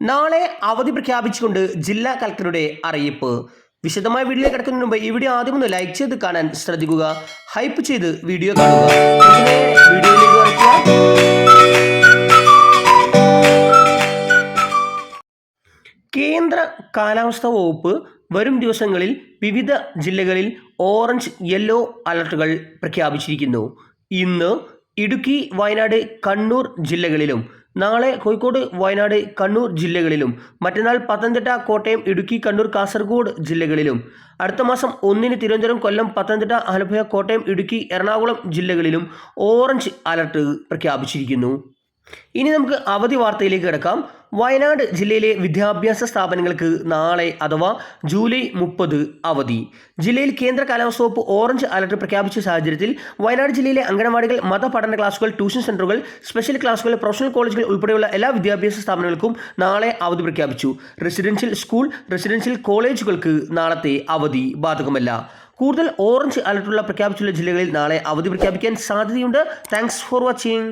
നാളെ അവധി പ്രഖ്യാപിച്ചുകൊണ്ട് ജില്ലാ കളക്ടറുടെ അറിയിപ്പ്. വിശദമായ വീഡിയോ കിടക്കുന്നതിന് മുമ്പ് ഈ വീഡിയോ ആദ്യം ഒന്ന് ലൈക്ക് ചെയ്ത് കാണാൻ ശ്രദ്ധിക്കുക. ഹൈപ്പ് ചെയ്ത് വീഡിയോ കാണുക. വീഡിയോയിലേക്ക് വരയ്ക്കുക. കേന്ദ്ര കാലാവസ്ഥാ വകുപ്പ് വരും ദിവസങ്ങളിൽ വിവിധ ജില്ലകളിൽ ഓറഞ്ച് യെല്ലോ അലർട്ടുകൾ പ്രഖ്യാപിച്ചിരിക്കുന്നു. ഇന്ന് ഇടുക്കി, വയനാട്, കണ്ണൂർ ജില്ലകളിലും നാളെ കോഴിക്കോട്, വയനാട്, കണ്ണൂർ ജില്ലകളിലും മറ്റന്നാൾ പത്തനംതിട്ട, കോട്ടയം, ഇടുക്കി, കണ്ണൂർ, കാസർഗോഡ് ജില്ലകളിലും അടുത്ത മാസം 1-ന് തിരുവനന്തപുരം, കൊല്ലം, പത്തനംതിട്ട, ആലപ്പുഴ, കോട്ടയം, ഇടുക്കി, എറണാകുളം ജില്ലകളിലും ഓറഞ്ച് അലർട്ട് പ്രഖ്യാപിച്ചിരിക്കുന്നു. ഇനി നമുക്ക് അവധി വാർത്തയിലേക്ക് കിടക്കാം. വയനാട് ജില്ലയിലെ വിദ്യാഭ്യാസ സ്ഥാപനങ്ങൾക്ക് നാളെ അഥവാ ജൂലൈ 30 അവധി. ജില്ലയിൽ കേന്ദ്ര കാലാവസ്ഥാ വകുപ്പ് ഓറഞ്ച് അലർട്ട് പ്രഖ്യാപിച്ച സാഹചര്യത്തിൽ വയനാട് ജില്ലയിലെ അംഗനവാടികൾ, മതപഠന ക്ലാസുകൾ, ട്യൂഷൻ സെന്ററുകൾ, സ്പെഷ്യൽ ക്ലാസുകൾ, പ്രൊഫഷണൽ കോളേജുകൾ ഉൾപ്പെടെയുള്ള എല്ലാ വിദ്യാഭ്യാസ സ്ഥാപനങ്ങൾക്കും നാളെ അവധി പ്രഖ്യാപിച്ചു. റെസിഡൻഷ്യൽ സ്കൂൾ, റെസിഡൻഷ്യൽ കോളേജുകൾക്ക് നാളത്തെ അവധി ബാധകമല്ല. കൂടുതൽ ഓറഞ്ച് അലർട്ടുള്ള പ്രഖ്യാപിച്ചുള്ള ജില്ലകളിൽ നാളെ അവധി പ്രഖ്യാപിക്കാൻ സാധ്യതയുണ്ട്. Thanks for watching.